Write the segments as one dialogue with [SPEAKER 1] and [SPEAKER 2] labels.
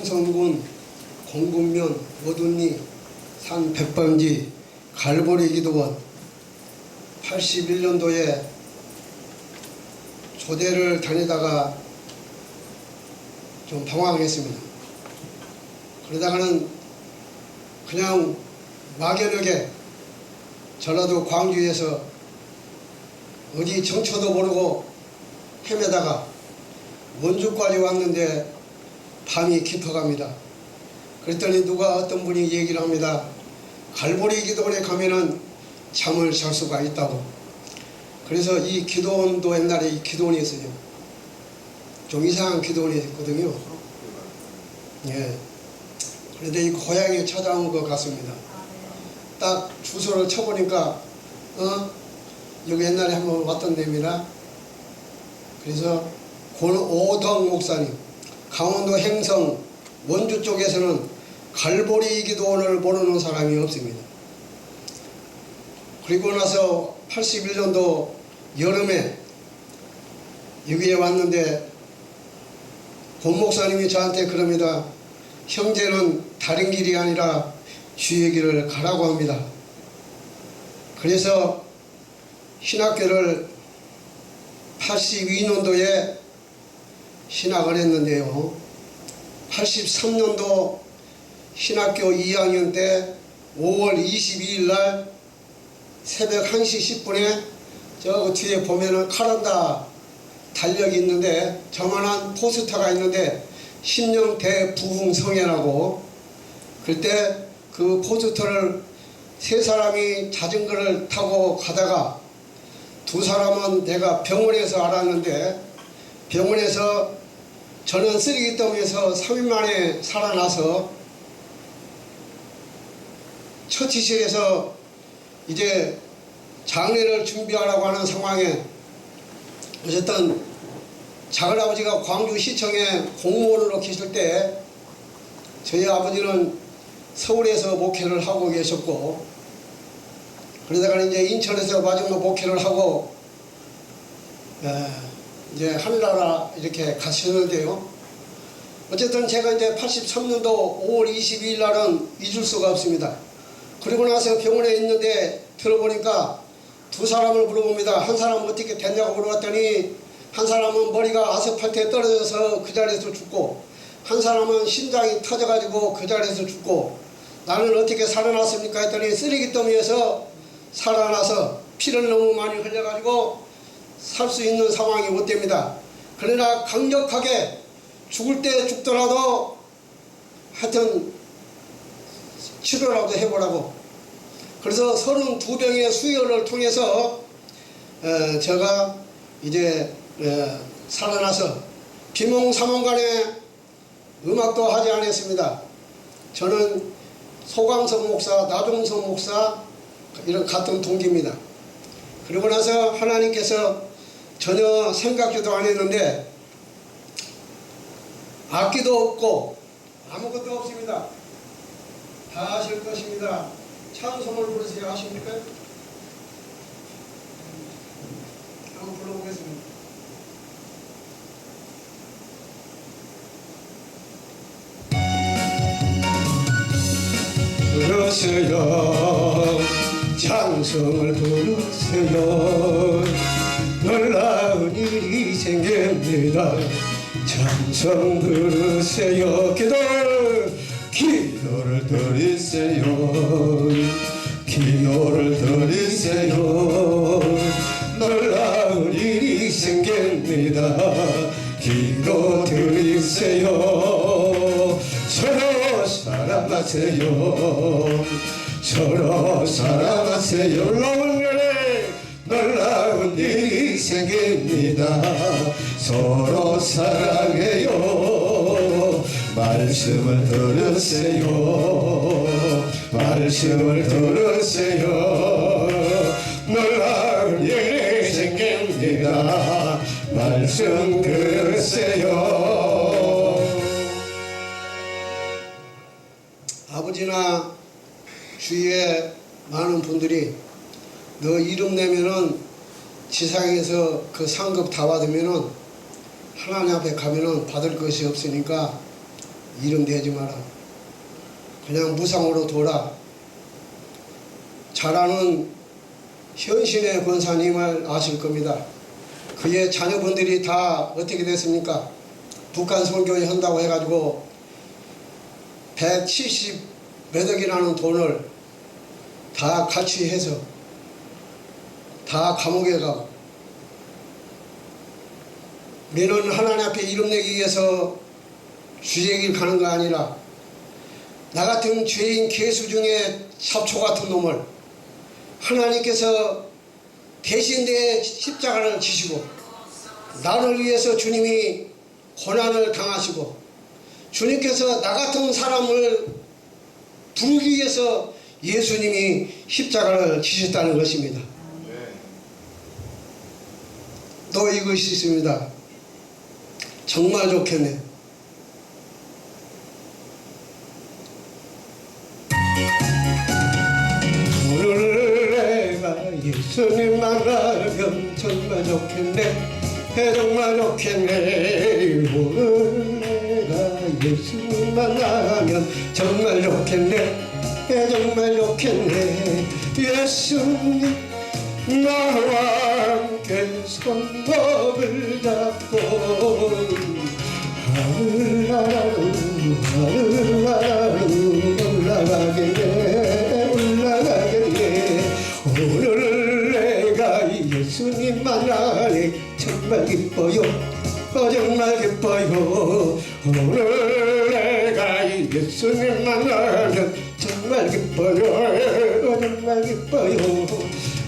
[SPEAKER 1] 창성군 공군면 어둔리 산 백방지 갈보리 기도원 81년도에 조대를 다니다가 좀 당황했습니다. 그러다가는 그냥 막연하게 전라도 광주에서 어디 정처도 모르고 헤매다가 원주까지 왔는데 밤이 깊어갑니다. 그랬더니 누가 어떤 분이 얘기를 합니다. 갈보리 기도원에 가면은 잠을 잘 수가 있다고. 그래서 이 기도원도 옛날에 이 기도원이 있어요. 좀 이상한 기도원이 있거든요. 예. 그런데 이 고향에 찾아온 것 같습니다. 딱 주소를 쳐보니까 여기 옛날에 한번 왔던 데입니다. 그래서 권오덕 목사님, 강원도 행성 원주 쪽에서는 갈보리 기도원을 모르는 사람이 없습니다. 그리고 나서 81년도 여름에 여기에 왔는데 권 목사님이 저한테 그럽니다. 형제는 다른 길이 아니라 주의 길을 가라고 합니다. 그래서 신학교를 82년도에 신학을 했는데요. 83년도 신학교 2학년 때 5월 22일 날 새벽 1시 10분에 저 뒤에 보면은 카란다 달력이 있는데 저만한 포스터가 있는데 심령대 부흥성회라고, 그때 그 포스터를 세 사람이 자전거를 타고 가다가 두 사람은 내가 병원에서 알았는데, 병원에서 저는 쓰레기더미에서 3일 만에 살아나서 처치실에서 이제 장례를 준비하라고 하는 상황에 어쨌든 작은아버지가 광주시청에 공무원으로 계실 때 저희 아버지는 서울에서 목회를 하고 계셨고, 그러다가 이제 인천에서 마지막 목회를 하고 이제 하늘나라 이렇게 가셨는데요. 어쨌든 제가 이제 83년도 5월 22일 날은 잊을 수가 없습니다. 그리고 나서 병원에 있는데 들어보니까 두 사람을 물어봅니다. 한 사람은 어떻게 됐냐고 물어봤더니 한 사람은 머리가 아스팔트에 떨어져서 그 자리에서 죽고, 한 사람은 심장이 터져가지고 그 자리에서 죽고, 나는 어떻게 살아났습니까 했더니 쓰레기더미에서 살아나서 피를 너무 많이 흘려가지고 살 수 있는 상황이 못 됩니다. 그러나 강력하게 죽을 때 죽더라도 하여튼 치료라도 해보라고. 그래서 32병의 수혈을 통해서 제가 이제 살아나서 비몽사몽간에 음악도 하지 않았습니다. 저는 소광석 목사, 나종석 목사 이런 같은 동기입니다. 그리고 나서 하나님께서 전혀 생각지도 안 했는데 악기도 없고 아무것도 없습니다. 다 하실 것입니다. 찬송을 부르세요. 하십니까? 한번 불러보겠습니다. 부르세요. 찬송을 부르세요. 놀라운 일이 생깁니다. 찬송 부르세요. 기도를 드리세요. 기도를 드리세요. 놀라운 일이 생깁니다. 기도 드리세요. 서로 사랑하세요. 서로 사랑하세요. 놀라운 일이 생깁니다. 서로 사랑해요. 말씀을 들으세요. 말씀을 들으세요. 놀라운 일이 생깁니다. 말씀 들으세요. 아버지나 주위에 많은 분들이 너 이름 내면은 지상에서 그 상급 다 받으면은 하나님 앞에 가면은 받을 것이 없으니까 이름 대지 마라. 그냥 무상으로 둬라. 잘 아는 현신의 권사님을 아실 겁니다. 그의 자녀분들이 다 어떻게 됐습니까? 북한 선교회 한다고 해가지고 170 몇 억이라는 돈을 다 같이 해서 다 감옥에 가고, 우리는 하나님 앞에 이름 내기 위해서 주의 길 가는 거 아니라 나 같은 죄인 괴수 중에 잡초 같은 놈을 하나님께서 대신 내 십자가를 지시고 나를 위해서 주님이 고난을 당하시고 주님께서 나 같은 사람을 부르기 위해서 예수님이 십자가를 지셨다는 것입니다. 또 이것이 있습니다. 정말 좋겠네. 오늘 내가 예수님 만나면 정말 좋겠네. 정말 좋겠네. 오늘 내가 예수님 만나면 정말 좋겠네. 정말 좋겠네. 예수님 나와 함께 손목을 잡고 하늘나라로 올라가겠네. 오늘 내가 예수님 만나니 정말 기뻐요. 정말 기뻐요. 오늘 내가 예수님 만나면 정말 기뻐요. 정말 기뻐요.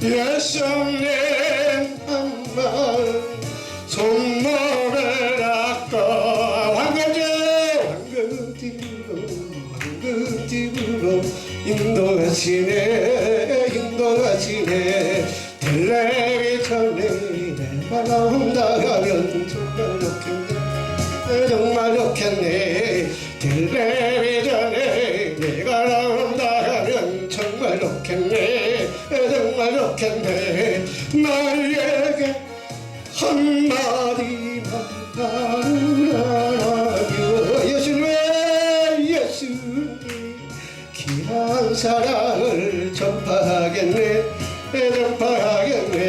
[SPEAKER 1] 예수님 한번 손목을 잡고 황금집으로 인도하시네. 인도하시네. 들레기 전에 내가 나온다 하면 정말 좋겠네. 정말 좋겠네. 들레기 전에 내가 나온다 하면 정말 좋겠네. 정말 좋겠네. 나에게 한마디만 하라며 예수님 예수님 귀한 사랑을 전파하겠네. 전파하겠네.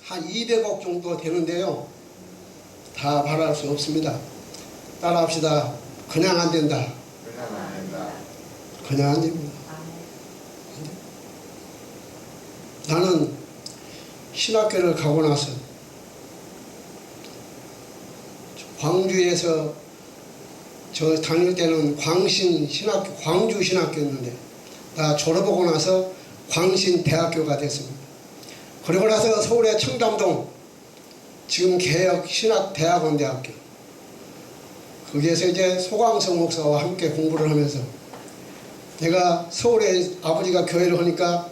[SPEAKER 1] 한 200억 정도 되는데요, 다 말할 수 없습니다. 따라합시다. 그냥 안 된다.
[SPEAKER 2] 그냥 안 된다.
[SPEAKER 1] 그냥 안 됩니다. 나는 신학교를 가고 나서 광주에서 저 다닐 때는 광신 신학교, 광주 신학교였는데 나 졸업하고 나서 광신 대학교가 됐습니다. 그리고 나서 서울의 청담동 지금 개혁 신학대학원 대학교, 거기에서 이제 소광성 목사와 함께 공부를 하면서 내가 서울에 아버지가 교회를 하니까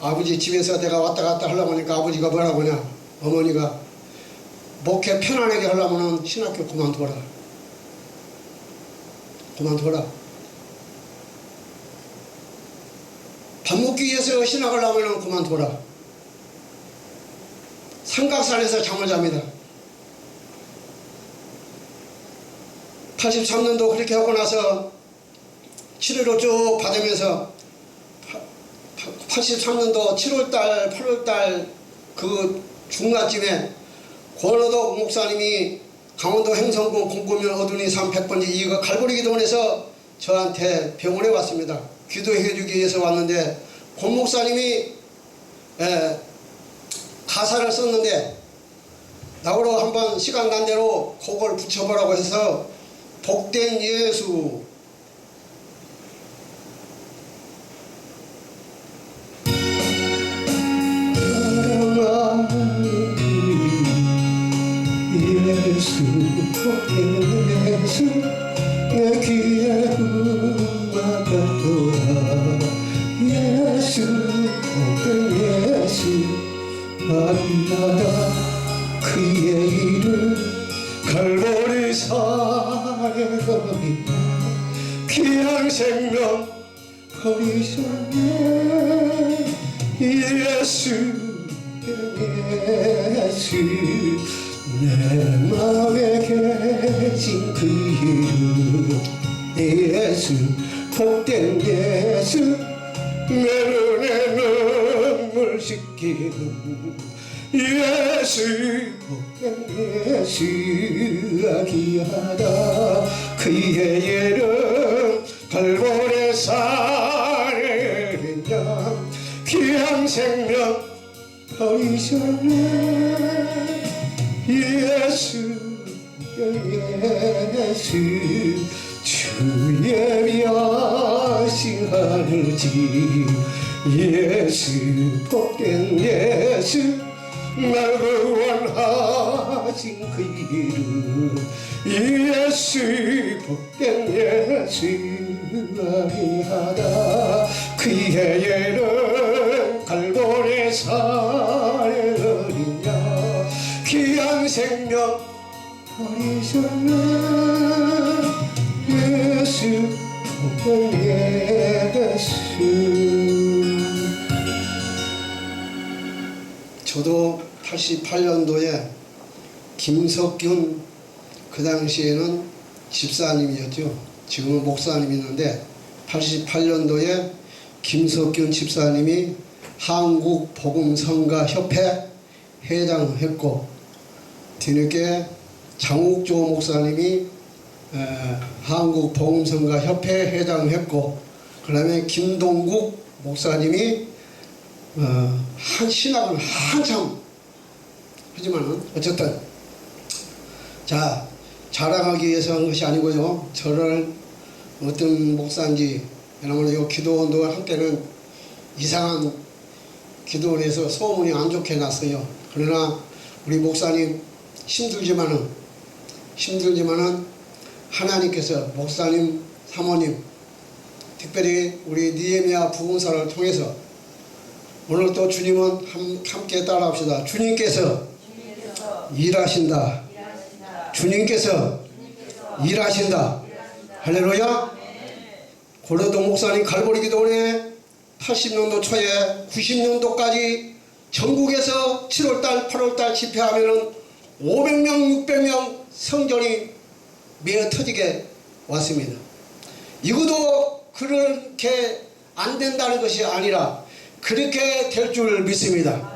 [SPEAKER 1] 아버지 집에서 내가 왔다 갔다 하려고 하니까 아버지가 뭐라고 하냐, 어머니가 목회 편안하게 하려면 신학교 그만둬라. 그만둬라. 밥 먹기 위해서 신학을 하면 그만둬라. 삼각산에서 잠을 잡니다. 83년도 그렇게 하고 나서 치료를 쭉 받으면서 83년도 7월달 8월달 그 중간쯤에 권호덕 목사님이 강원도 행성군 공구면 어두니 산 100번지 이거 갈보리 기도원에서 저한테 병원에 왔습니다. 기도해 주기 위해서 왔는데 권 목사님이 가사를 썼는데 나보러 한번 시간 난 대로 그걸 붙여보라고 해서 복된 예수 예수 복된 예수 내 귀에 음악하도다 예수 복된 예수 만나다 그의 이름 갈보리 산에 귀한 생명 버리셨네. 예수 예수 내 마음에 계신 그 이름 예수 복된 예수 내 눈에 눈물 씻기는 예수 복된 예수가 귀하다 그의 이름 갈보리 산에 그냥 귀한 생명 버리셨네 예수 예수 주의 멸시 하늘지 예수 복된 예수 날 구원하신 그 이름 예수 복된 예수가 귀하다 그의 이름 갈보리 산에 어리냐 귀한 생명 버리셨네 예수 복된 예수. 저도 88년도에 김석균 그 당시에는 집사님이었죠. 지금은 목사님이 있는데 88년도에 김석균 집사님이 한국복음성가협회 회장했고 뒤늦게 장욱조 목사님이 한국복음성가협회 회장했고 그 다음에 김동국 목사님이 한 신학을 한참 하지만은 어쨌든 자 자랑하기 위해서 한 것이 아니고요. 저를 어떤 목사인지 왜냐하면 이 기도원도 한때는 이상한 기도원에서 소문이 안 좋게 났어요. 그러나 우리 목사님 힘들지만은 하나님께서 목사님 사모님 특별히 우리 니에미아 부흥사를 통해서 오늘 또 주님은 함께 따라합시다. 주님께서 일하신다. 주님께서 일하신다. 할렐루야. 고려동 목사님 갈보리 기도원에 80년도 초에 90년도까지 전국에서 7월달 8월달 집회하면은 500명 600명 성전이 메어 터지게 왔습니다. 이것도 그렇게 안 된다는 것이 아니라 그렇게 될 줄 믿습니다.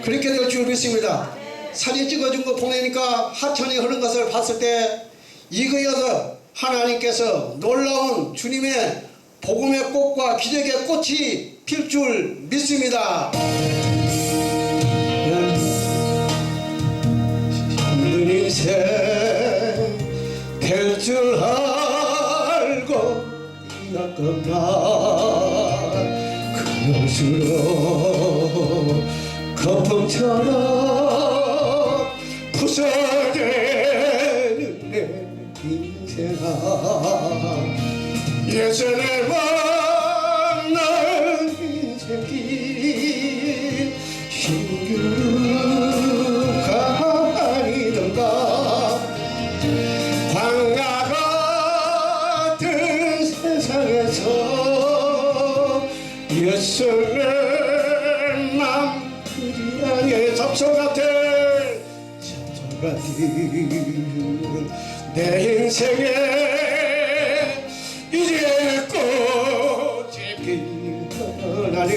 [SPEAKER 1] 그렇게 될 줄 믿습니다. 사진 찍어준 거 보내니까 하천이 흐른 것을 봤을 때 이거여서 하나님께서 놀라운 주님의 복음의 꽃과 기적의 꽃이 필 줄 믿습니다. 힘든 인생 될 줄 알고 이났건만 그럴수록 거품처럼 부서지는 내 인생아 예전에 만난 인생길 힘겨루가 아니던가 광야 같은 세상에서 예수는 맘 그리하게 잡초 같은 내 인생에 이제 꽃이 피어나네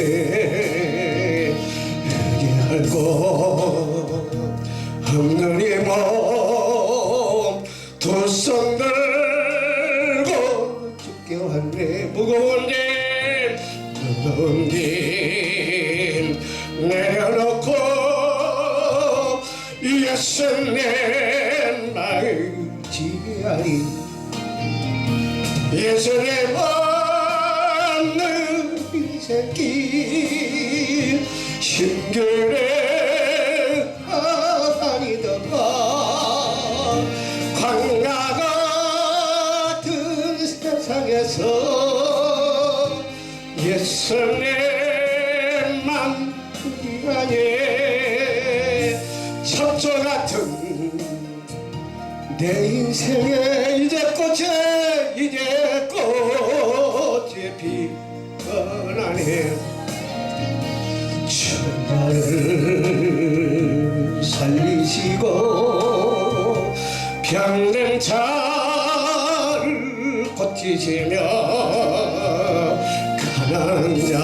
[SPEAKER 1] 이제 알고 없는 이 몸 두 손 들고 죽게 왔네 무거운 짐 내려놓고 예수님 마을 지하리 예수님 없는 이 새끼 심결에 아니던가 광야 같은 세상에서 예수님만 그리하니 첩초 같은 내 인생에 이제 꽃이 피어나네 천하를 살리시고 지지며 가난한 자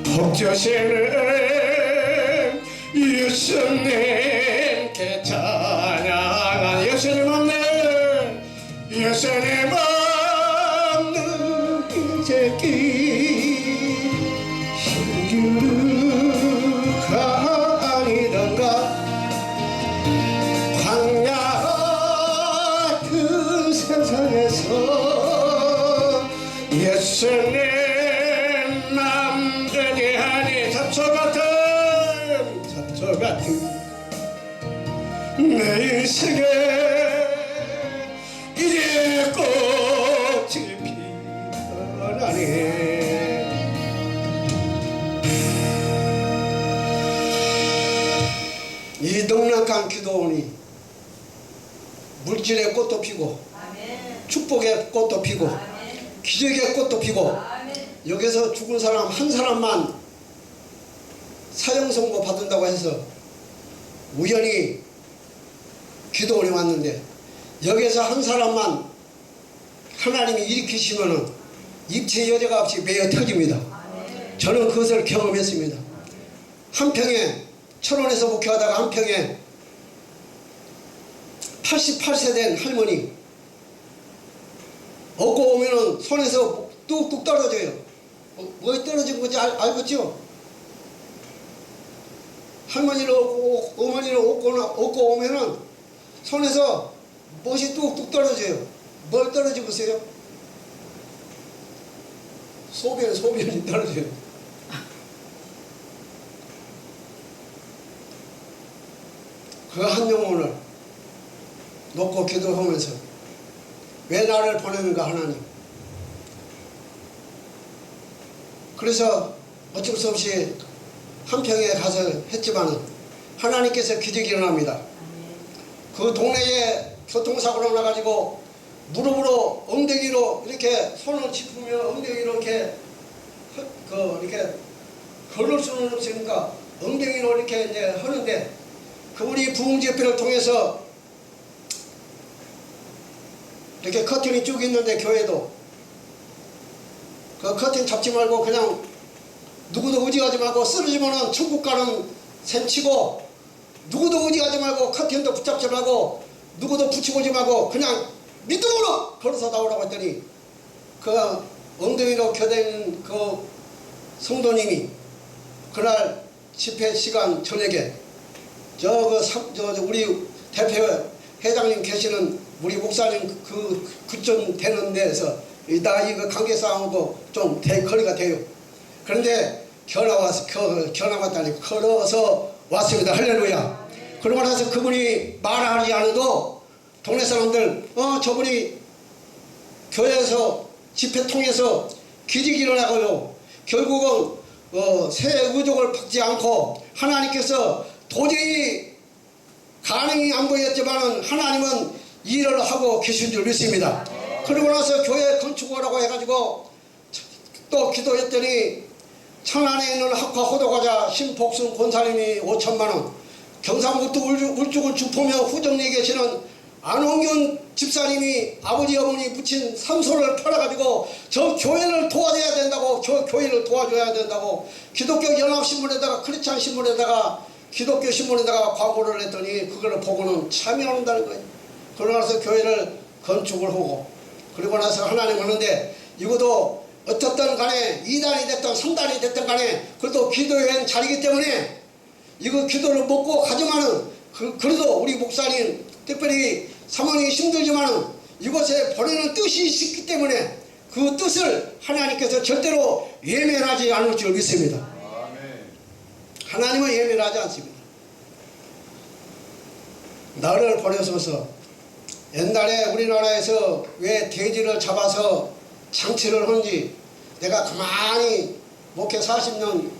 [SPEAKER 1] 복주시는 예수님께 찬양하는 예수님 없는 예수님 없는 이제길 신기루가 아니던가 광야 같은 세상에서 예수님 남되게 하니 잡초같은 내 인생에 이제 꽃이 피어나네. 이 넉넉한 기도원이 물질의 꽃도 피고 축복의 꽃도 피고 기적의 꽃도 피고 여기서 죽은 사람 한 사람만 사형 선고 받는다고 해서 우연히 기도원에 왔는데 여기서 한 사람만 하나님이 일으키시면은 입체 여자가 없이 매어 터집니다. 저는 그것을 경험했습니다. 한평에 천원에서 목회하다가 한평에 88세 된 할머니 얻고 오면은 손에서 뚝뚝 떨어져요. 뭐에 떨어진 건지 알겠죠? 할머니를 얻고 어머니를 얻고 오면은 손에서 무엇이 뚝뚝 떨어져요. 뭘 떨어지고 있어요? 소변이 떨어져요. 그 한 영혼을 놓고 기도하면서 왜 나를 보내는가 하나님. 그래서 어쩔 수 없이 한평에 가서 했지만 하나님께서 기적이 일어납니다. 그 동네에 교통사고로 나가지고 무릎으로 엉덩이로 이렇게 손을 짚으며 엉덩이로 이렇게 걸을 수는 없으니까 엉덩이로 이렇게 이제 하는데 그분이 부흥집회를 통해서 이렇게 커튼이 쭉 있는데 교회도 그 커튼 잡지 말고 그냥 누구도 의지하지 말고 쓰러지면은 천국 가는 셈치고 누구도 의지하지 말고 커튼도 붙잡지 말고 누구도 붙이고 오지 말고 그냥 믿음으로 걸어서 나오라고 했더니 그 엉덩이로 겨댄 그 성도님이 그날 집회 시간 저녁에 우리 대표 회장님 계시는 우리 목사님 그쯤 되는 데에서 나이 그 관계 싸움하고 좀 거리가 돼요. 그런데 견아 왔다니 걸어서 왔습니다. 할렐루야. 그러고 나서 그분이 말하지 않아도 동네 사람들 저분이 교회에서 집회 통해서 기적이 일어나고요. 결국은 새 의족을 받지 않고 하나님께서 도저히 가능이 안 보였지만 하나님은 일을 하고 계신 줄 믿습니다. 그러고 나서 교회 건축하라고 해가지고 또 기도했더니 천안에 있는 학화 호도과자 신복순 권사님이 5천만원, 경상북도 울주군 주포며 후정리에 계시는 안홍균 집사님이 아버지 어머니 붙인 삼소를 팔아가지고 저 교회를 도와줘야 된다고, 저 교회를 도와줘야 된다고 기독교 연합신문에다가 크리스찬 신문에다가 기독교 신문에다가 광고를 했더니 그걸 보고는 참여한다는 거예요. 그러고 나서 교회를 건축을 하고 그리고 나서 하나님 하는데 이것도 어떻든 간에 2단이 됐든 3단이 됐든 간에 그래도 기도의 자리이기 때문에 이거 기도를 먹고 가지만은 그래도 우리 목사님 특별히 사모님이 힘들지만은 이곳에 보내는 뜻이 있기 때문에 그 뜻을 하나님께서 절대로 예면하지 않을 줄 믿습니다. 하나님은 예면하지 않습니다. 나를 보내셔서 옛날에 우리나라에서 왜 돼지를 잡아서 장치를 하는지 내가 가만히 목회 40년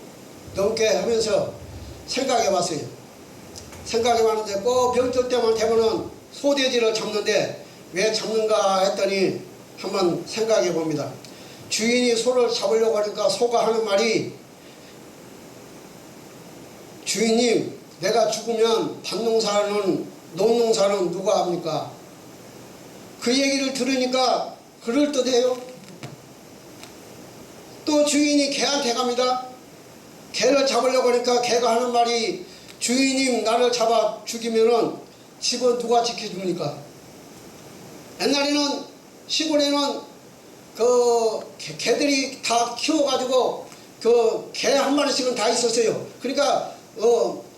[SPEAKER 1] 넘게 하면서 생각해 봤어요. 생각해 봤는데 꼭 명절 때만 되면은 소돼지를 잡는데 왜 잡는가 했더니 한번 생각해 봅니다. 주인이 소를 잡으려고 하니까 소가 하는 말이 주인님 내가 죽으면 밭농사는 농농사는 누가 합니까? 그 얘기를 들으니까 그럴듯해요. 또 주인이 개한테 갑니다. 개를 잡으려고 하니까 개가 하는 말이, 주인님 나를 잡아 죽이면은 집은 누가 지켜줍니까? 옛날에는 시골에는 그 개들이 다 키워가지고 그 개 한 마리씩은 다 있었어요. 그러니까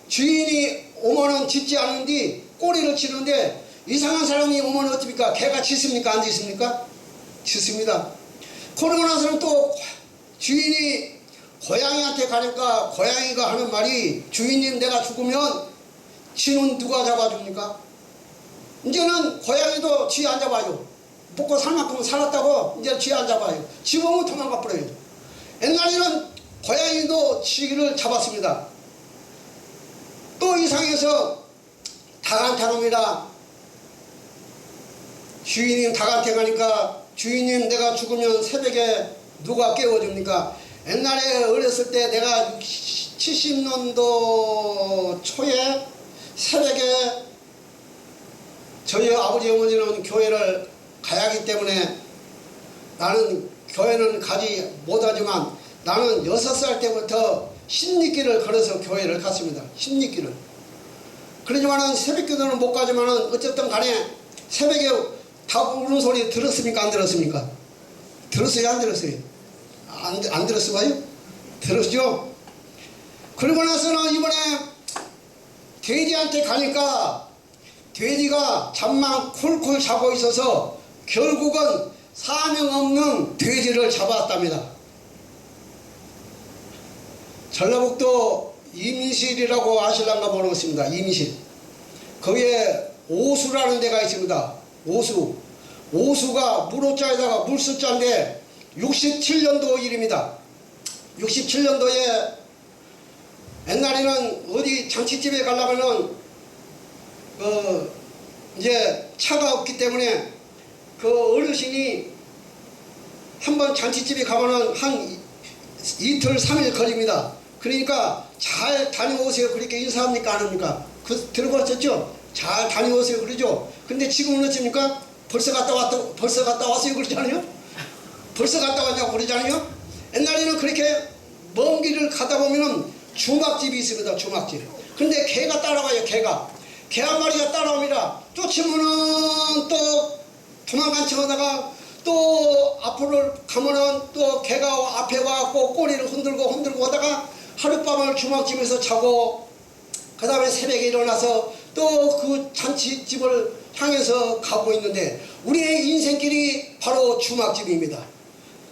[SPEAKER 1] 주인이 오면은 짖지 않은데 꼬리를 치는데, 이상한 사람이 오면 어떻습니까? 개가 짖습니까? 안 짖습니까? 짖습니다. 그러고 나서는 또 주인이 고양이한테 가니까 고양이가 하는 말이, 주인님 내가 죽으면 쥐는 누가 잡아줍니까? 이제는 고양이도 쥐 안 잡아요. 먹고 살 만큼은 살았다고 이제 쥐 안 잡아요. 쥐 보면 도망가 버려요. 옛날에는 고양이도 쥐를 잡았습니다. 또 이상해서 닭한테 갑니다. 주인님 닭한테 가니까, 주인님 내가 죽으면 새벽에 누가 깨워줍니까? 옛날에 어렸을 때 내가 70년도 초에 새벽에 저희 아버지 어머니는 교회를 가야 하기 때문에 나는 교회는 가지 못하지만, 나는 6살 때부터 십리길을 걸어서 교회를 갔습니다. 십리길을. 그러지만은 새벽 기도는 못 가지만은 어쨌든 간에 새벽에 닭 우는 소리 들었습니까? 안 들었습니까? 들었어요? 안 들었어요? 안 들었어요? 들었죠? 그러고 나서는 이번에 돼지한테 가니까 돼지가 잠만 콜콜 자고 있어서 결국은 사명 없는 돼지를 잡았답니다. 전라북도 임실이라고 아실란가 모르겠습니다. 임실. 거기에 오수라는 데가 있습니다. 오수. 오수가 물호자에다가 물수자인데 67년도 일입니다. 67년도에 옛날에는 어디 잔치집에 가려면은 이제 차가 없기 때문에 그 어르신이 한번 잔치집에 가면은 한 이틀 3일 걸립니다. 그러니까 잘 다녀오세요 그렇게 인사합니까 안 합니까? 그 들어보셨죠? 잘 다녀오세요 그러죠. 근데 지금은 어떻습니까? 벌써 갔다 왔어요 그러잖아요. 벌써 갔다 왔냐고 그러잖아요. 옛날에는 그렇게 먼 길을 가다 보면은 주막집이 있습니다. 주막집. 근데 개가 따라와요. 개 한 마리가 따라옵니다. 쫓으면은 또 도망간 척하다가 또 앞으로 가면은 또 개가 앞에 와갖고 꼬리를 흔들고 하다가 하룻밤을 주막집에서 자고, 그 다음에 새벽에 일어나서 또 그 잔치집을 향해서 가고 있는데, 우리의 인생길이 바로 주막집입니다.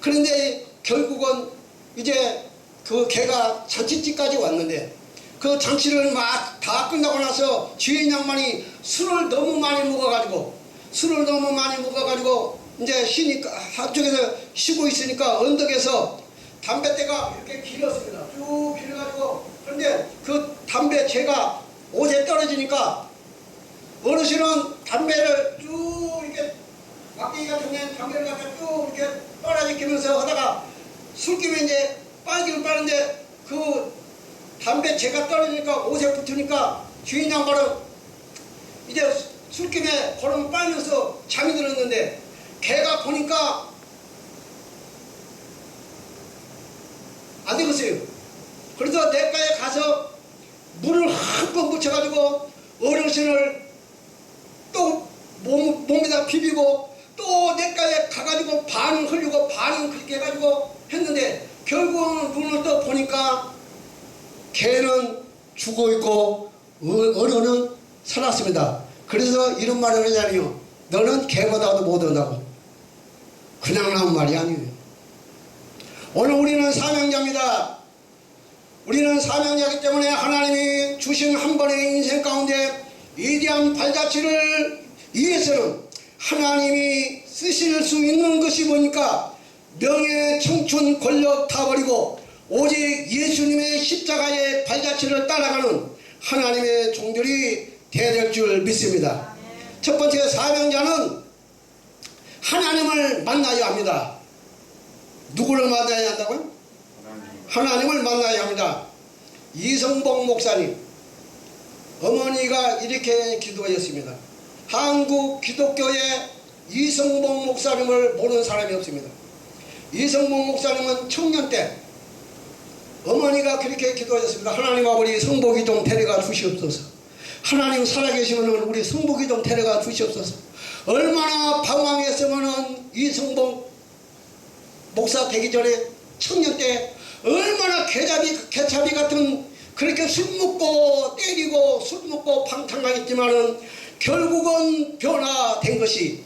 [SPEAKER 1] 그런데 결국은 이제 그 개가 잔치집까지 왔는데, 그 잔치를 막 다 끝나고 나서 주인 양반이 술을 너무 많이 먹어가지고 이제 쉬니까 한쪽에서 쉬고 있으니까 언덕에서 담뱃대가 이렇게 길었습니다. 쭉 길어가지고, 그런데 그 담배 재가 옷에 떨어지니까 어르신은 담배를 쭉 이렇게 막대기 같은 데 담배를 갖다 쭉 이렇게 빨아지키면서 하다가 술김에 이제 빨기를 빠는데 그 담배 재가 떨어지니까 옷에 붙으니까 주인 양반은 이제 술김에 걸음 빨면서 잠이 들었는데, 개가 보니까 안 되겠어요. 그래서 냇가에 가서 물을 한번 묻혀가지고 어르신을 또 몸에다 비비고 또 냇가에 가가지고 반은 흘리고 반은 그렇게 해가지고 했는데, 결국은 눈을 떠 보니까 개는 죽어있고 어른은 살았습니다. 그래서 이런 말을 하잖아요. 너는 개보다도 못한다고. 그냥 나온 말이 아니에요. 오늘 우리는 사명자입니다. 우리는 사명자이기 때문에 하나님이 주신 한 번의 인생 가운데 위대한 발자취를 위해서는 하나님이 쓰실 수 있는 것이 뭐니까 명예, 청춘, 권력 다 버리고 오직 예수님의 십자가의 발자취를 따라가는 하나님의 종들이 되어야 될 줄 믿습니다. 첫 번째 사명자는 하나님을 만나야 합니다. 누구를 만나야 한다고요? 하나님을 만나야 합니다. 이성복 목사님 어머니가 이렇게 기도하셨습니다. 한국 기독교의 이성봉 목사님을 모르는 사람이 없습니다. 이성봉 목사님은 청년 때 어머니가 그렇게 기도하셨습니다. 하나님 아버지 성복이 좀 데려가 주시옵소서. 하나님 살아계시면 우리 성복이 좀 데려가 주시옵소서. 얼마나 방황했으면 이성봉 목사 되기 전에 청년 때 얼마나 개잡이 같은 그렇게 술 먹고 때리고 술 먹고 방탕하겠지만은 결국은 변화된 것이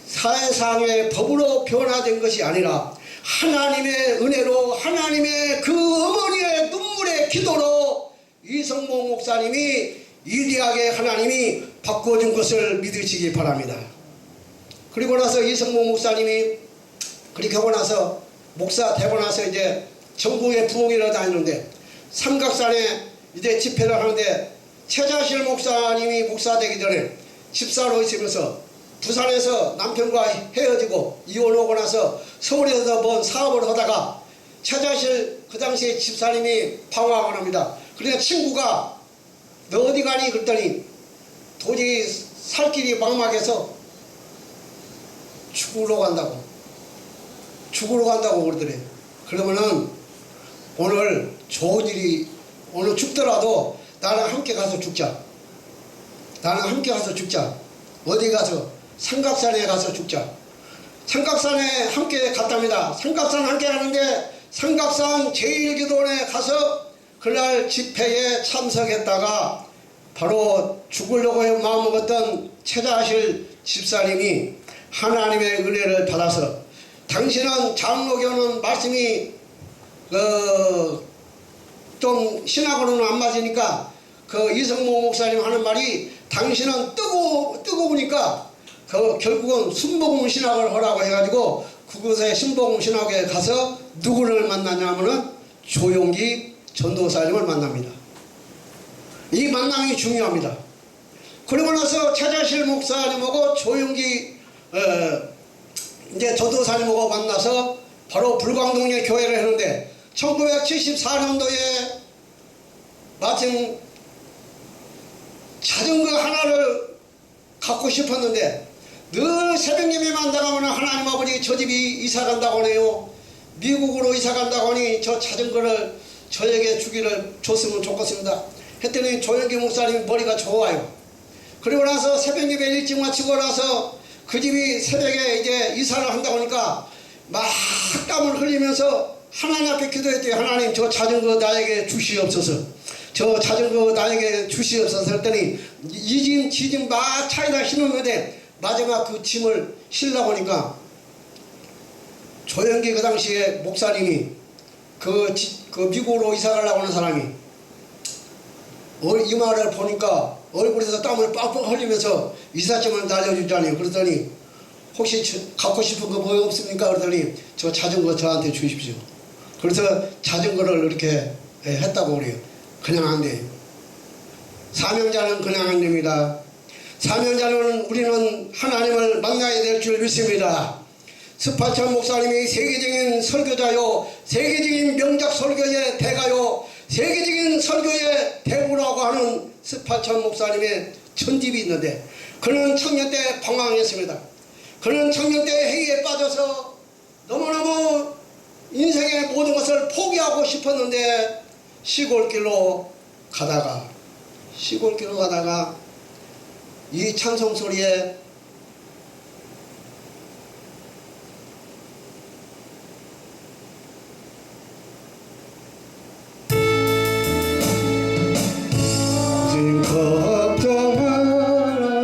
[SPEAKER 1] 사회상의 법으로 변화된 것이 아니라 하나님의 은혜로 하나님의 그 어머니의 눈물의 기도로 이성봉 목사님이 위대하게 하나님이 바꿔준 것을 믿으시기 바랍니다. 그리고 나서 이성봉 목사님이 그렇게 하고 나서 목사 되고 나서 이제 전국에 부흥회를 다니는데 삼각산에 이제 집회를 하는데 최자실 목사님이 목사 되기 전에 집사로 있으면서 부산에서 남편과 헤어지고 이혼하고 나서 서울에서 뭔 사업을 하다가 최자실 그 당시에 집사님이 방황을 합니다. 그러니까 친구가 너 어디 가니? 그랬더니 도저히 살 길이 막막해서 죽으러 간다고 그러더래. 그러면은 오늘 좋은 일이 오늘 죽더라도 나랑 함께 가서 죽자. 어디 가서? 삼각산에 가서 죽자. 삼각산에 함께 갔답니다. 삼각산 함께 가는데 삼각산 제1기도원에 가서 그날 집회에 참석했다가 바로 죽으려고 마음먹었던 최자실 집사님이 하나님의 은혜를 받아서 당신은 장로교는 말씀이 좀 신학으로는 안 맞으니까 그 이성모 목사님 하는 말이 당신은 뜨거우니까 결국은 순복음 신학을 하라고 해가지고 그곳에 순복음 신학에 가서 누구를 만나냐면은 조용기 전도사님을 만납니다. 이 만남이 중요합니다. 그러고 나서 최자실 목사님하고 조용기 이제 전도사님하고 만나서 바로 불광동에 교회를 했는데 1974년도에 마침 자전거 하나를 갖고 싶었는데 늘 새벽 예배만 나가면 하나님 아버지 저 집이 이사 간다고 하네요. 미국으로 이사 간다고 하니 저 자전거를 저에게 줬으면 좋겠습니다. 했더니 조영기 목사님 머리가 좋아요. 그리고 나서 새벽 예배 일찍 마치고 나서 그 집이 새벽에 이제 이사를 한다고 하니까 막 땀을 흘리면서 하나님 앞에 기도했대요. 하나님 저 자전거 나에게 주시옵소서. 저 자전거 나에게 주시옵소서 했더니 이 짐 지 짐 막 차에다 실었는데 마지막 그 짐을 실려고 하니까 조영기 그 당시에 목사님이 그 미국으로 이사 가려고 하는 사람이 이 말을 보니까 얼굴에서 땀을 빡빡 흘리면서 이삿짐을 날려주자니 그러더니 혹시 갖고 싶은 거 뭐 없습니까? 그러더니 저 자전거 저한테 주십시오. 그래서 자전거를 이렇게 했다고 그래요. 그냥 안 돼요. 사명자는 그냥 안 됩니다. 사명자는 우리는 하나님을 만나야 될 줄 믿습니다. 스파천 목사님이 세계적인 설교자요, 세계적인 명작 설교의 대가요, 세계적인 설교의 대부라고 하는 스파천 목사님의 천집이 있는데 그는 청년 때 방황했습니다. 그는 청년 때 회의에 빠져서 너무너무 인생의 모든 것을 포기하고 싶었는데 시골길로 가다가 이 찬송 소리에 걱정하라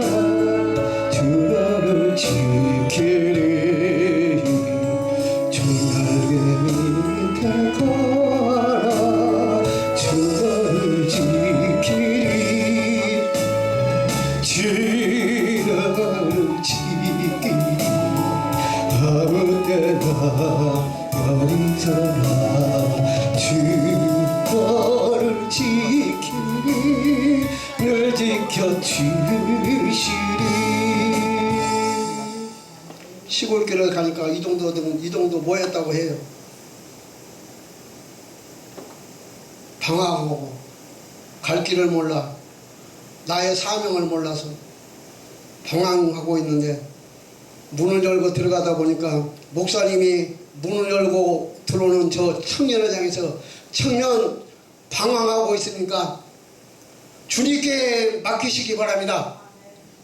[SPEAKER 1] 주 너를 지키리 주 날개 밑에 걸어 주 너를 지키리 주 너를 지키리 아무 때나 어디서나 주 너를 지키리 늘 지켜주시리. 시골길을 가니까 이 정도 모였다고 해요. 방황하고 갈 길을 몰라 나의 사명을 몰라서 방황하고 있는데 문을 열고 들어가다 보니까 목사님이 문을 열고 들어오는 저 청년회장에서 청년 방황하고 있으니까 주님께 맡기시기 바랍니다.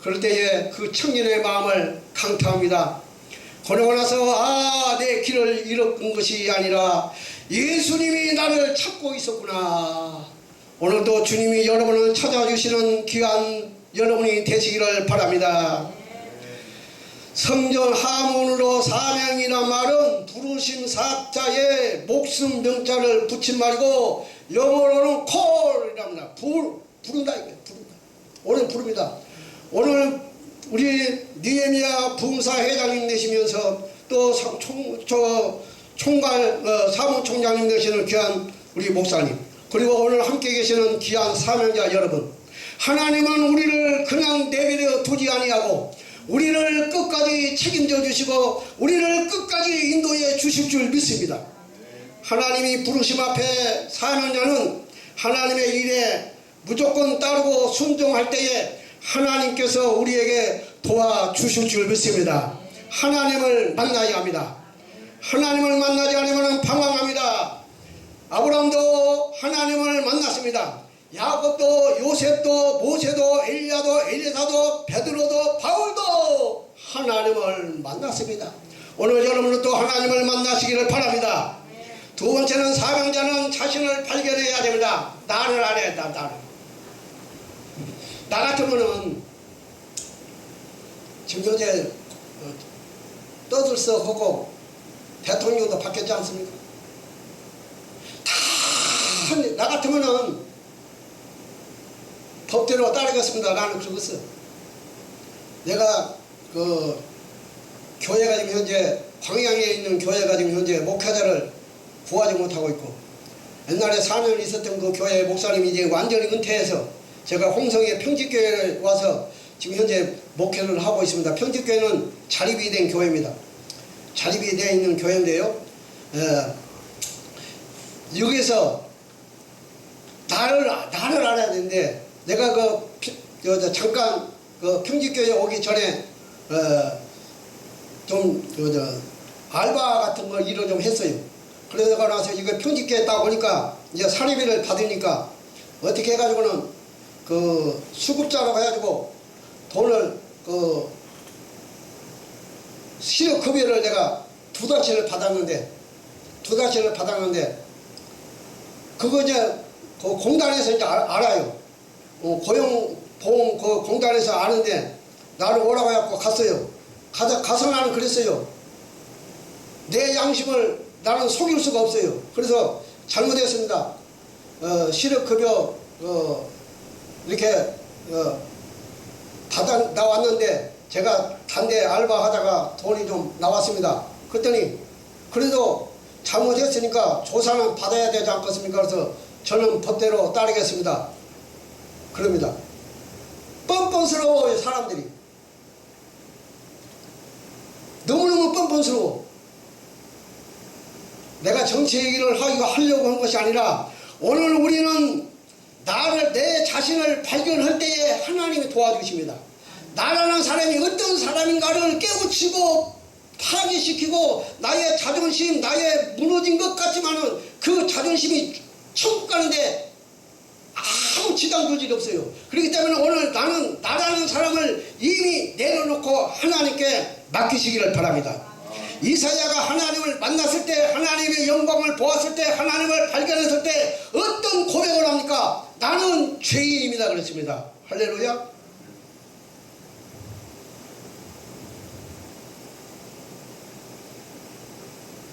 [SPEAKER 1] 그럴 때에 그 청년의 마음을 강타합니다. 그러고 나서 내 길을 잃은 것이 아니라 예수님이 나를 찾고 있었구나. 오늘도 주님이 여러분을 찾아주시는 귀한 여러분이 되시기를 바랍니다. 성전 하문으로 사명이란 말은 부르심 사자에 목숨 명자를 붙인 말이고 영어로는 콜이랍니다. 부른다 이게 부른다. 오늘 부릅니다. 오늘 우리 니에미야 부흥사 회장님 되시면서 또 총괄 사무총장님 되시는 귀한 우리 목사님, 그리고 오늘 함께 계시는 귀한 사명자 여러분, 하나님은 우리를 그냥 내버려 두지 아니하고 우리를 끝까지 책임져 주시고 우리를 끝까지 인도해 주실 줄 믿습니다. 하나님이 부르심 앞에 사명자는 하나님의 일에 무조건 따르고 순종할 때에 하나님께서 우리에게 도와주실 줄 믿습니다. 하나님을 만나야 합니다. 하나님을 만나지 않으면 방황합니다. 아브라함도 하나님을 만났습니다. 야곱도 요셉도 모세도 엘리야도 엘리사도 베드로도 바울도 하나님을 만났습니다. 오늘 여러분은 또 하나님을 만나시기를 바랍니다. 두 번째는 사명자는 자신을 발견해야 됩니다. 나를 알아야 된다. 나를. 나 같으면은 지금 현재 떠들썩하고 대통령도 바뀌었지 않습니까? 다 나 같으면은 법대로 따르겠습니다. 나는 그러겠어. 내가 그 교회가 지금 현재 광양에 있는 교회가 지금 현재 목회자를 구하지 못하고 있고, 옛날에 4년 있었던 그 교회 목사님이 이제 완전히 은퇴해서 제가 홍성의 평직교회에 와서 지금 현재 목회를 하고 있습니다. 평직교회는 자립이 된 교회입니다. 자립이 되어 있는 교회인데요. 여기서 나를 알아야 되는데, 내가 잠깐 평직교회 오기 전에 알바 같은 걸 일을 좀 했어요. 그러다가 나서 이거 평직교회 딱 오니까 이제 사례비를 받으니까 어떻게 해가지고는 그 수급자로 해가지고 돈을 실업급여를 내가 두 달치를 받았는데 그거 이제 그 공단에서 이제 알아요. 고용보험 그 공단에서 아는데 나를 오라고 해갖고 갔어요. 가서 나는 그랬어요. 내 양심을 나는 속일 수가 없어요. 그래서 잘못했습니다. 실업급여 이렇게 나왔는데 제가 단대 알바하다가 돈이 좀 나왔습니다. 그랬더니 그래도 잘못했으니까 조사는 받아야 되지 않겠습니까? 그래서 저는 법대로 따르겠습니다. 그럽니다. 뻔뻔스러워요. 사람들이 너무너무 뻔뻔스러워. 내가 정치 얘기를 하려고 한 것이 아니라 오늘 우리는 내 자신을 발견할 때에 하나님이 도와주십니다. 나라는 사람이 어떤 사람인가를 깨우치고 파괴시키고 나의 자존심, 나의 무너진 것 같지만은 그 자존심이 천국 가는데 아무 지장 조직이 없어요. 그렇기 때문에 오늘 나는 나라는 사람을 이미 내려놓고 하나님께 맡기시기를 바랍니다. 이사야가 하나님을 만났을 때, 하나님의 영광을 보았을 때, 하나님을 발견했을 때 어떤 고백을 합니까? 나는 죄인입니다 그랬습니다. 할렐루야.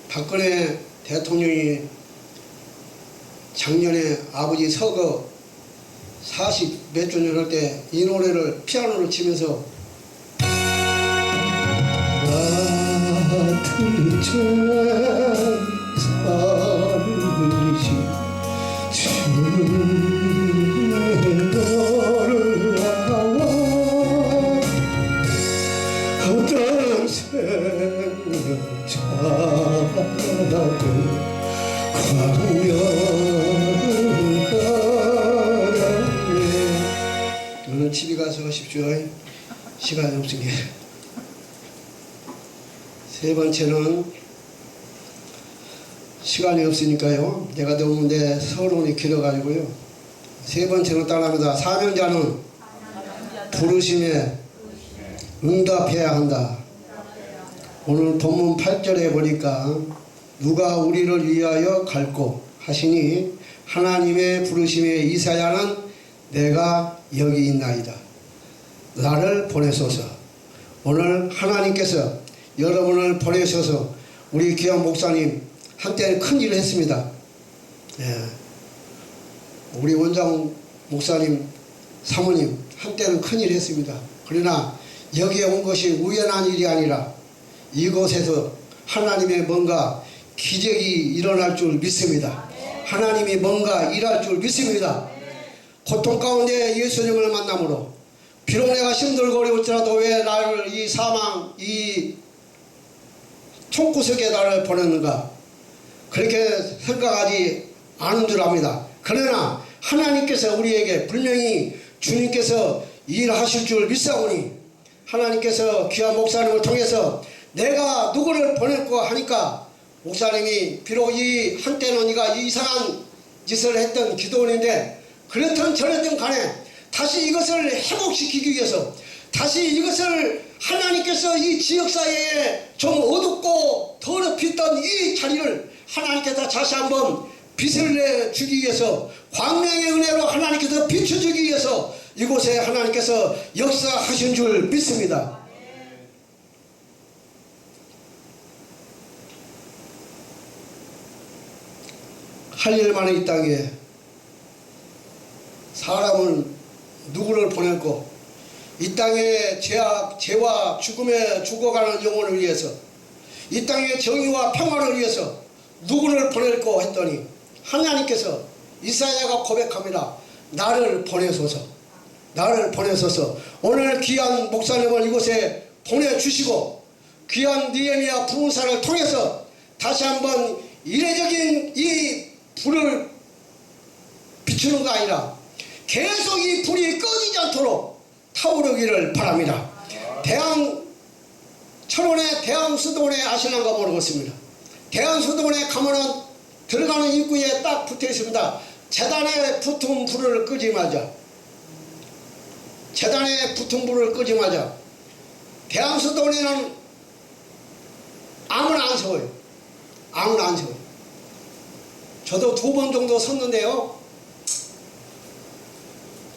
[SPEAKER 1] 박근혜 대통령이 작년에 아버지 서거 40 몇 주년 할 때 이 노래를 피아노를 치면서 같은 천사이시 주의 너를 알아 어떤 생명 찾아도 광야를 바라네. 오늘 집에 가서 하십시오. 시간이 없으니. 세 번째는 시간이 없으니까요. 내가 너무 내 서론이 길어가지고요. 세 번째는 따라합니다. 사명자는 부르심에 응답해야 한다. 오늘 본문 8절에 보니까 누가 우리를 위하여 갈고 하시니 하나님의 부르심에 이사야는 내가 여기 있나이다. 나를 보내소서. 오늘 하나님께서 여러분을 보내셔서 우리 귀한 목사님 한때는 큰 일을 했습니다. 예. 우리 원장 목사님 사모님 한때는 큰 일을 했습니다. 그러나 여기에 온 것이 우연한 일이 아니라 이곳에서 하나님의 뭔가 기적이 일어날 줄 믿습니다. 하나님이 뭔가 일할 줄 믿습니다. 고통 가운데 예수님을 만남으로 비록 내가 힘들고 어려울지라도 왜 나를 이 사망 이 총구석에 나를 보냈는가 그렇게 생각하지 않은 줄 압니다. 그러나 하나님께서 우리에게 분명히 주님께서 일하실 줄 믿사오니 하나님께서 귀한 목사님을 통해서 내가 누구를 보낼까 하니까 목사님이 비록 이 한때는 네가 이상한 짓을 했던 기도원인데 그렇든 저랬든 간에 다시 이것을 회복시키기 위해서 다시 이것을 하나님께서 이 지역사회에 좀 어둡고 더럽혔던 이 자리를 하나님께서 다시 한번 빛을 내주기 위해서 광명의 은혜로 하나님께서 비춰주기 위해서 이곳에 하나님께서 역사하신 줄 믿습니다. 할 일만은 이 땅에 사람은 누구를 보냈고 이 땅에 죄와 죽음에 죽어가는 영혼을 위해서 이 땅의 정의와 평화를 위해서 누구를 보낼까 했더니 하나님께서 이사야가 고백합니다. 나를 보내소서. 나를 보내소서. 오늘 귀한 목사님을 이곳에 보내주시고 귀한 느헤미야 부흥사를 통해서 다시 한번 이례적인 이 불을 비추는 거 아니라 계속 이 불이 꺼지지 않도록 타오르기를 바랍니다. 대왕수도원에 아시는가 모르겠습니다. 대왕수도원에 가면은 들어가는 입구에 딱 붙어 있습니다. 재단에 붙은 불을 끄지마자 대왕수도원에는 아무나 안 서워요. 아무나 안 서워요. 저도 2번 정도 섰는데요.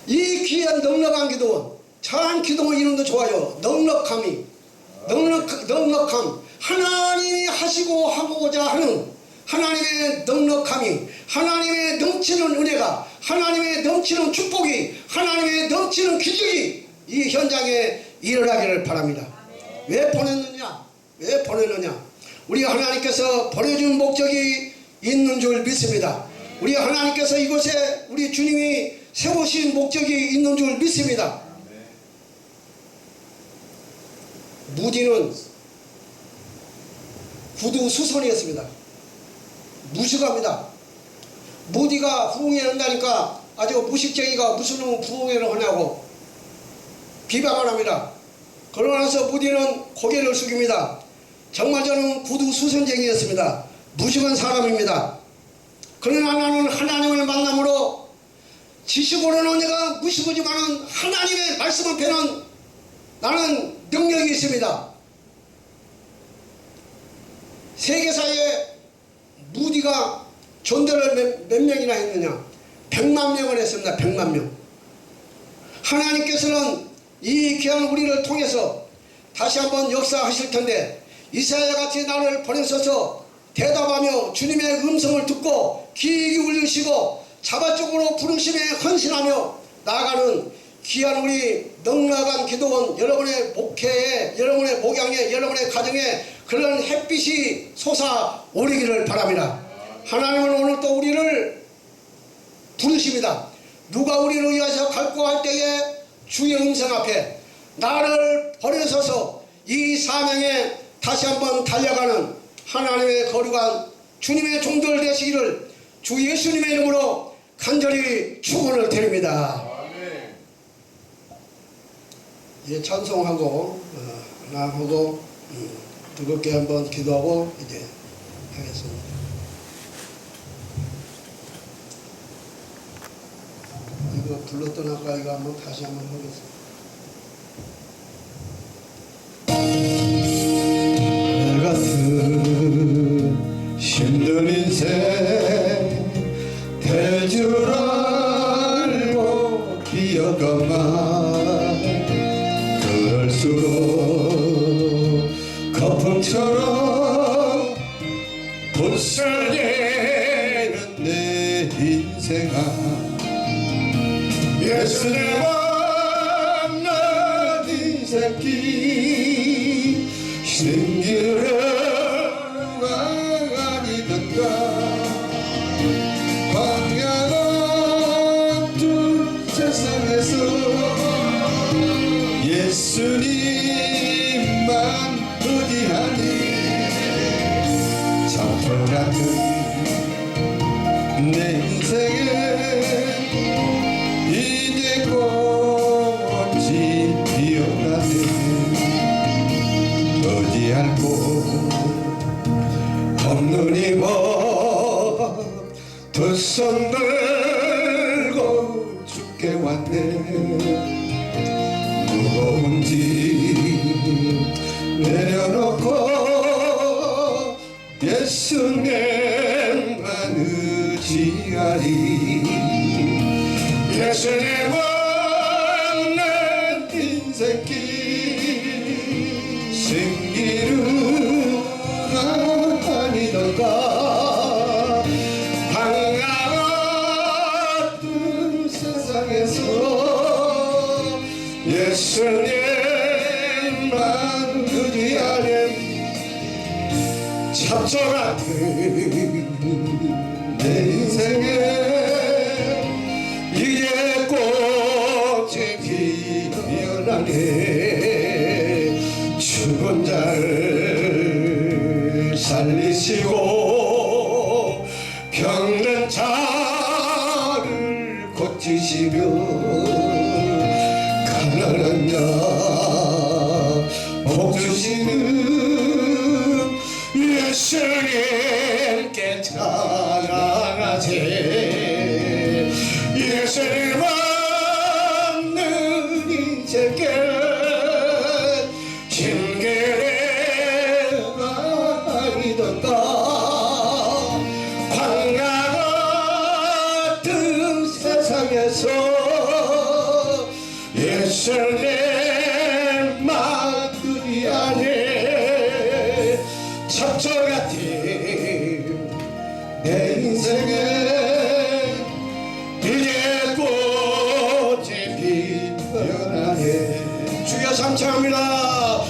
[SPEAKER 1] 이 귀한 넉넉한 기도원, 참 기도원 이름도 좋아요. 넉넉함. 하나님이 하시고 하고자 하는 하나님의 넉넉함이, 하나님의 넘치는 은혜가, 하나님의 넘치는 축복이, 하나님의 넘치는 기적이 이 현장에 일어나기를 바랍니다. 왜 보냈느냐? 우리 하나님께서 보내준 목적이 있는 줄 믿습니다. 우리 하나님께서 이곳에 우리 주님이 세우신 목적이 있는 줄 믿습니다. 무디는 구두수선이었습니다. 무식합니다. 무디가 부흥회 한다니까 아주 무식쟁이가 무슨 놈 부흥회를 하냐고 비방을 합니다. 그러고 나서 무디는 고개를 숙입니다. 정말 저는 구두수선쟁이였습니다. 무식한 사람입니다. 그러나 나는 하나님을 만남으로 지식으로는 내가 무식하지만 하나님의 말씀 앞에는 나는 능력이 있습니다. 세계사에 무디가 전도를 몇 명이나 했느냐? 100만 명을 했습니다. 100만 명. 하나님께서는 이 귀한 우리를 통해서 다시 한번 역사하실 텐데 이사야 같이 나를 보내셔서 대답하며 주님의 음성을 듣고 귀 기울이시고 자발적으로 부르심에 헌신하며 나아가는 귀한 우리 넉넉한 기도원 여러분의 목회에 여러분의 목양에 여러분의 가정에 그런 햇빛이 솟아오르기를 바랍니다. 하나님은 오늘 또 우리를 부르십니다. 누가 우리를 위하여 갈고 할 때에 주의 음성 앞에 나를 버려서서 이 사명에 다시 한번 달려가는 하나님의 거룩한 주님의 종들 되시기를 주 예수님의 이름으로 간절히 축원을 드립니다. 예, 찬송하고 하나 하고 뜨겁게 한번 기도하고 이제 하겠습니다. 이거 불렀던 아까 이거 한번 다시 한번 하겠습니다. 내 같은 힘든 인생 될 줄 알고 기억하마 그럴수록 거품처럼 부서지는 내 인생아 예수님 만난 인생길 신기를 아니던가 광야 같은 세상에서 예수님만 의지하니 장터 같은 내 인생에 이제 꽃이 피어나네 의지할 곳 없는 이모 두 손 들고 죽게 왔네 무거운 짐 내려놓고 예수님만 의지하리 예수님 없는 인생길 신기루 아니던가 광야 같은 세상에서 예수님만 의지하는 잡초 같은 내 인생에 이제 꽃이 피어나네 죽은 자를 살리시고 병든 자를 고치시며 가난한 자 복주시는 예수님께 찬양하세 예수님 없는 인생길 힘길에 아니던가 광야 같은 세상에서 예수님만 의지하네 잡초 같은 내 인생에 이제 꽃이 피어나네 주여 감사합니다.